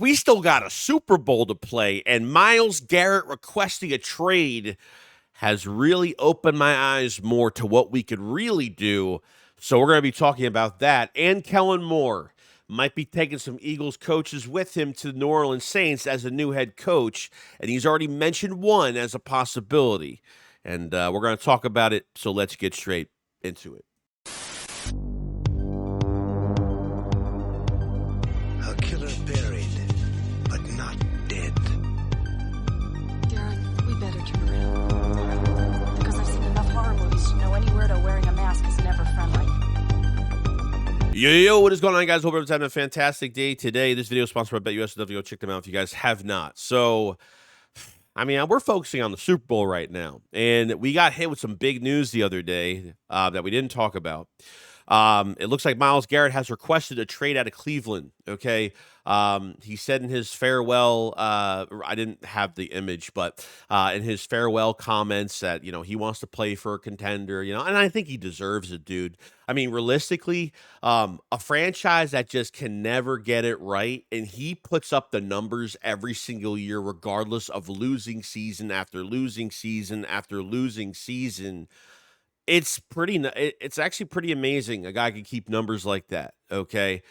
we still got a Super Bowl to play, and Myles Garrett requesting a trade has really opened my eyes more to what we could really do. So we're going to be talking about that. And Kellen Moore might be taking some Eagles coaches with him to the New Orleans Saints as a new head coach, and he's already mentioned one as a possibility. And we're going to talk about it, so let's get straight into it. A killer buried, but not dead. Darren, we better turn around. Because I've seen enough horror movies to know any weirdo wearing a mask is never friendly. Yo, what is going on, guys? Hope everyone's having a fantastic day today. This video is sponsored by BetUS. Go check them out if you guys have not. So, I mean, we're focusing on the Super Bowl right now, and we got hit with some big news the other day that we didn't talk about. It looks like Myles Garrett has requested a trade out of Cleveland, okay? He said in his farewell, I didn't have the image, but in his farewell comments that, he wants to play for a contender, and I think he deserves it, dude. I mean, realistically, a franchise that just can never get it right, and he puts up the numbers every single year, regardless of losing season after losing season after losing season. It's actually pretty amazing a guy can keep numbers like that, okay?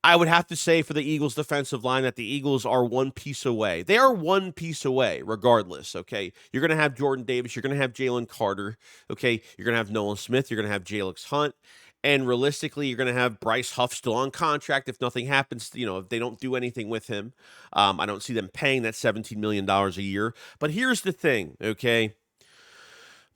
I would have to say for the Eagles defensive line that the Eagles are one piece away. They are one piece away regardless, okay? You're going to have Jordan Davis. You're going to have Jalen Carter, okay? You're going to have Nolan Smith. You're going to have Jalix Hunt. And realistically, you're going to have Bryce Huff still on contract if nothing happens, if they don't do anything with him. I don't see them paying that $17 million a year. But here's the thing, okay?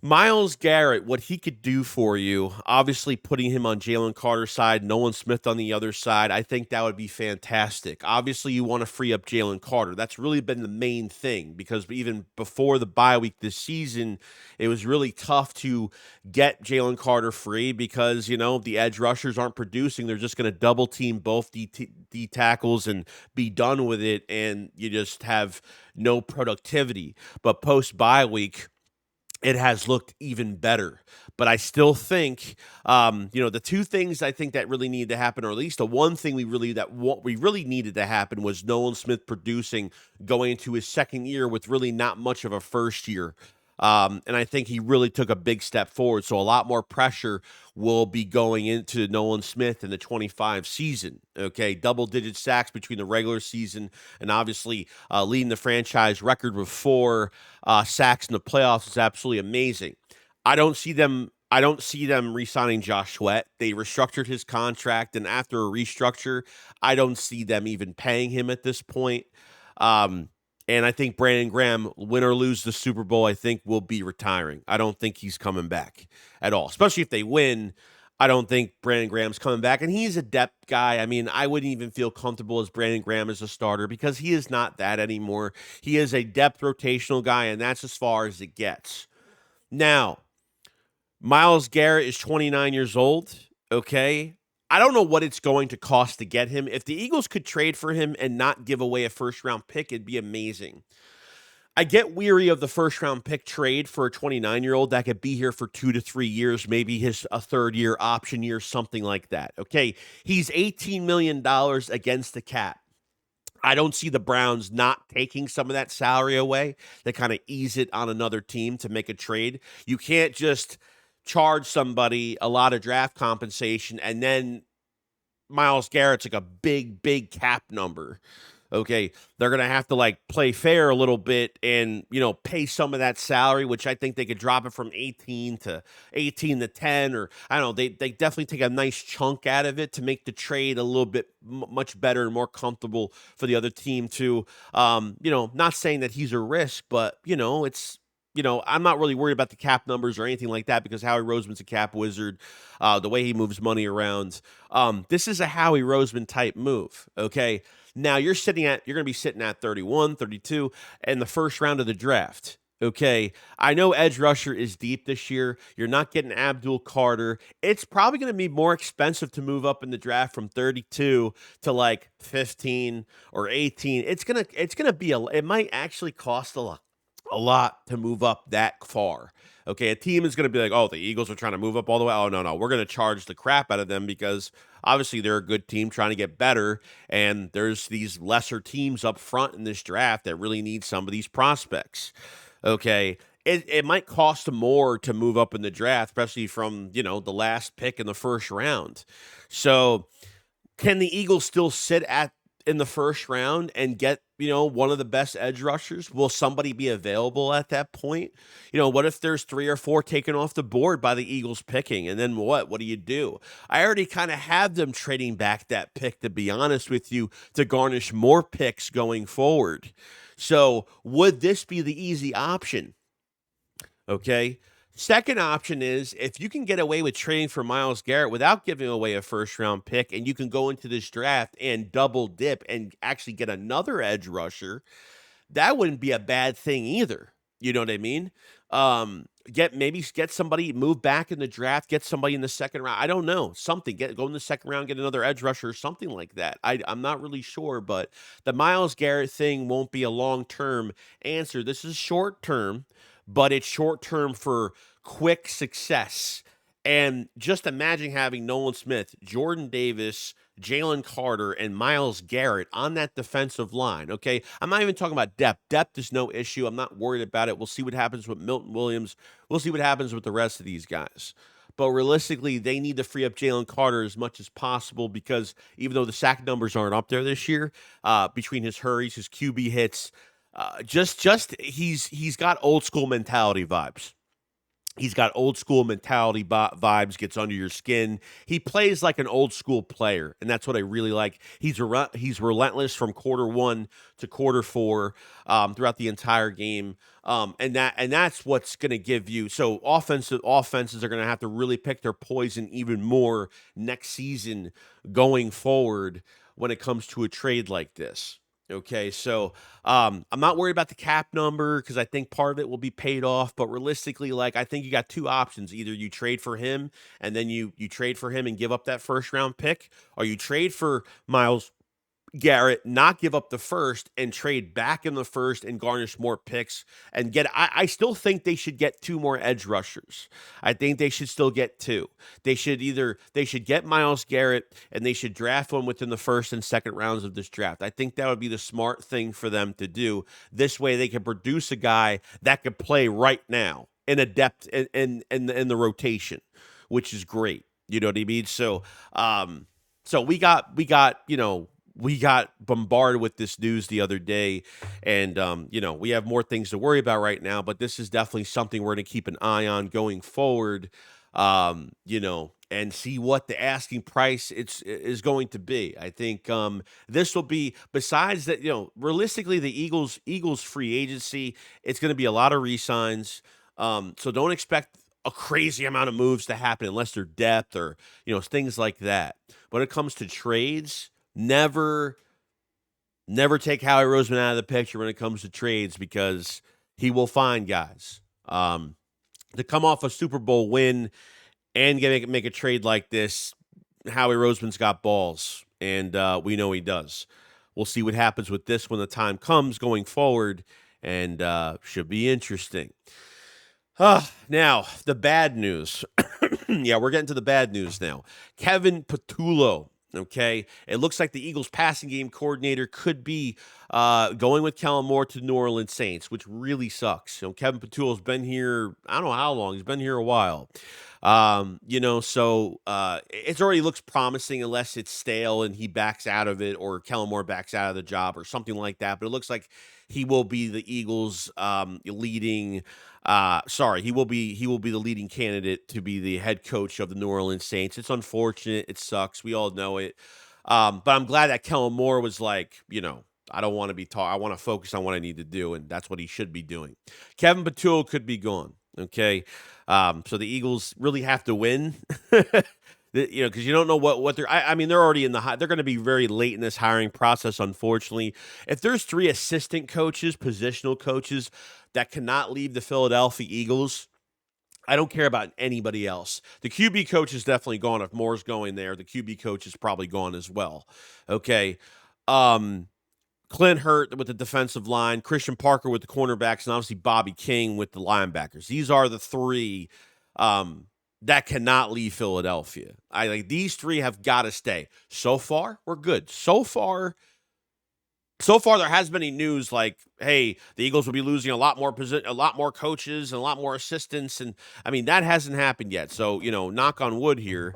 Myles Garrett, what he could do for you, obviously putting him on Jalen Carter's side, Nolan Smith on the other side, I think that would be fantastic. Obviously, you want to free up Jalen Carter. That's really been the main thing because even before the bye week this season, it was really tough to get Jalen Carter free because, the edge rushers aren't producing. They're just going to double team both D tackles and be done with it, and you just have no productivity. But post bye week, it has looked even better. But I still think, the two things I think that really needed to happen, or at least the one thing what we really needed to happen was Nolan Smith producing going into his second year with really not much of a first year. And I think he really took a big step forward. So a lot more pressure will be going into Nolan Smith in the 25 season. Okay, double-digit sacks between the regular season and obviously leading the franchise record with 4 sacks in the playoffs is absolutely amazing. I don't see them re-signing Josh Sweat. They restructured his contract, and after a restructure, I don't see them even paying him at this point. And I think Brandon Graham, win or lose the Super Bowl, I think will be retiring. I don't think he's coming back at all, especially if they win. I don't think Brandon Graham's coming back, and he's a depth guy. I mean, I wouldn't even feel comfortable as Brandon Graham as a starter because he is not that anymore. He is a depth rotational guy, and that's as far as it gets. Now, Myles Garrett is 29 years old, okay? I don't know what it's going to cost to get him. If the Eagles could trade for him and not give away a first-round pick, it'd be amazing. I get weary of the first-round pick trade for a 29-year-old that could be here for 2 to 3 years, maybe a third-year option year, something like that. Okay, he's $18 million against the cap. I don't see the Browns not taking some of that salary away to kind of ease it on another team to make a trade. You can't just charge somebody a lot of draft compensation and then Myles Garrett's like a big cap number. Okay, they're going to have to play fair a little bit and, pay some of that salary, which I think they could drop it from 18 to 10, or I don't know. They definitely take a nice chunk out of it to make the trade a little bit much better and more comfortable for the other team too. Not saying that he's a risk, but it's, I'm not really worried about the cap numbers or anything like that because Howie Roseman's a cap wizard, the way he moves money around. This is a Howie Roseman type move, okay? Now, you're going to be sitting at 31, 32 in the first round of the draft, okay? I know edge rusher is deep this year. You're not getting Abdul Carter. It's probably going to be more expensive to move up in the draft from 32 to 15 or 18. It might actually cost a a lot to move up that far. Okay, a team is going to be like, oh, the Eagles are trying to move up all the way. Oh, no, no, we're going to charge the crap out of them because obviously they're a good team trying to get better. And there's these lesser teams up front in this draft that really need some of these prospects. Okay, it might cost them more to move up in the draft, especially from, the last pick in the first round. So can the Eagles still sit at in the first round and get, one of the best edge rushers? Will somebody be available at that point? What if there's 3 or 4 taken off the board by the Eagles picking? And then what? What do you do? I already kind of have them trading back that pick, to be honest with you, to garnish more picks going forward. So would this be the easy option? Okay. Second option is if you can get away with trading for Myles Garrett without giving away a first round pick, and you can go into this draft and double dip and actually get another edge rusher, that wouldn't be a bad thing either. You know what I mean? Get somebody, move back in the draft, get somebody in the second round. I don't know. Something. Go in the second round, get another edge rusher or something like that. I'm not really sure, but the Myles Garrett thing won't be a long-term answer. This is short-term, but it's short-term for quick success. And just imagine having Nolan Smith, Jordan Davis, Jalen Carter, and Myles Garrett on that defensive line, okay? I'm not even talking about depth. Depth is no issue. I'm not worried about it. We'll see what happens with Milton Williams. We'll see what happens with the rest of these guys. But realistically, they need to free up Jalen Carter as much as possible because even though the sack numbers aren't up there this year, between his hurries, his QB hits, he's got old school mentality vibes. He's got old school mentality vibes, gets under your skin. He plays like an old school player, and that's what I really like. He's relentless from quarter 1 to quarter 4 throughout the entire game, and that's what's going to give you. So offenses are going to have to really pick their poison even more next season going forward when it comes to a trade like this. Okay, so I'm not worried about the cap number because I think part of it will be paid off. But realistically, I think you got 2 options: either you trade for him and then you trade for him and give up that first round pick, or you trade for Myles Garrett, not give up the first and trade back in the first and garnish more picks and get. I still think they should get 2 more edge rushers. I think they should still get 2. They should get Myles Garrett and they should draft one within the first and second rounds of this draft. I think that would be the smart thing for them to do. This way they can produce a guy that could play right now in a depth in the rotation, which is great. You know what I mean? So we got bombarded with this news the other day, and we have more things to worry about right now, but this is definitely something we're going to keep an eye on going forward, and see what the asking price is going to be. I think this will be, besides that, realistically, the Eagles free agency, it's going to be a lot of re-signs, so don't expect a crazy amount of moves to happen unless they're depth or things like that. When it comes to trades, never take Howie Roseman out of the picture when it comes to trades, because he will find guys. To come off a Super Bowl win and make a trade like this, Howie Roseman's got balls, and we know he does. We'll see what happens with this when the time comes going forward, and should be interesting. Now, the bad news. Yeah, we're getting to the bad news now. Kevin Patullo. Okay, it looks like the Eagles passing game coordinator could be going with Kellen Moore to New Orleans Saints, which really sucks. Kevin Patullo's been here, I don't know how long, he's been here a while. So it already looks promising unless it's stale and he backs out of it, or Kellen Moore backs out of the job or something like that. But it looks like he will be the Eagles leading. He will be the leading candidate to be the head coach of the New Orleans Saints. It's unfortunate. It sucks. We all know it. But I'm glad that Kellen Moore was like, I don't want to be taught. I want to focus on what I need to do, and that's what he should be doing. Kevin Patullo could be gone. Okay, so the Eagles really have to win. Because you don't know what they're. I mean, they're already in the. They're going to be very late in this hiring process. Unfortunately, if there's 3 assistant coaches, positional coaches that cannot leave the Philadelphia Eagles, I don't care about anybody else. The QB coach is definitely gone. If Moore's going there, the QB coach is probably gone as well. Okay. Clint Hurt with the defensive line, Christian Parker with the cornerbacks, and obviously Bobby King with the linebackers. These are the three that cannot leave Philadelphia. These three have got to stay. So far, we're good. So far, there hasn't been any news like, hey, the Eagles will be losing a lot more coaches and a lot more assistants, and I mean that hasn't happened yet. So knock on wood here.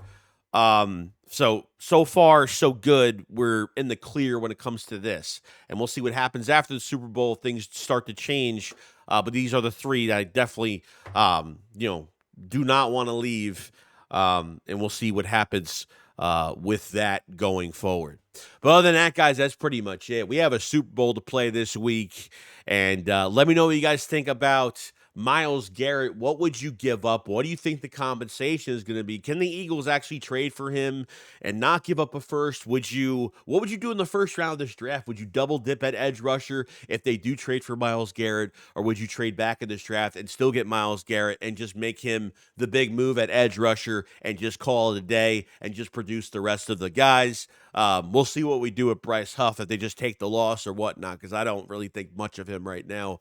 So far, so good. We're in the clear when it comes to this, and we'll see what happens after the Super Bowl. Things start to change, but these are the three that I definitely, do not want to leave, and we'll see what happens with that going forward. But other than that, guys, that's pretty much it. We have a Super Bowl to play this week, and let me know what you guys think about Myles Garrett. What would you give up? What do you think the compensation is going to be? Can the Eagles actually trade for him and not give up a first? What would you do in the first round of this draft? Would you double dip at edge rusher if they do trade for Myles Garrett, or would you trade back in this draft and still get Myles Garrett and just make him the big move at edge rusher and just call it a day and just produce the rest of the guys? We'll see what we do with Bryce Huff, if they just take the loss or whatnot, because I don't really think much of him right now.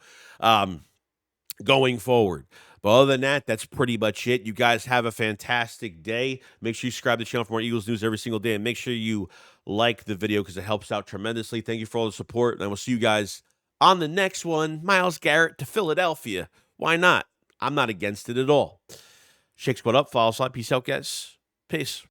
Going forward. But other than that, that's pretty much it. You guys have a fantastic day. Make sure you subscribe to the channel for more Eagles news every single day, and make sure you like the video because it helps out tremendously. Thank you for all the support, and I will see you guys on the next one. Myles Garrett to Philadelphia. Why not? I'm not against it at all. Shake squad up, follow slide. Peace out, guys. Peace.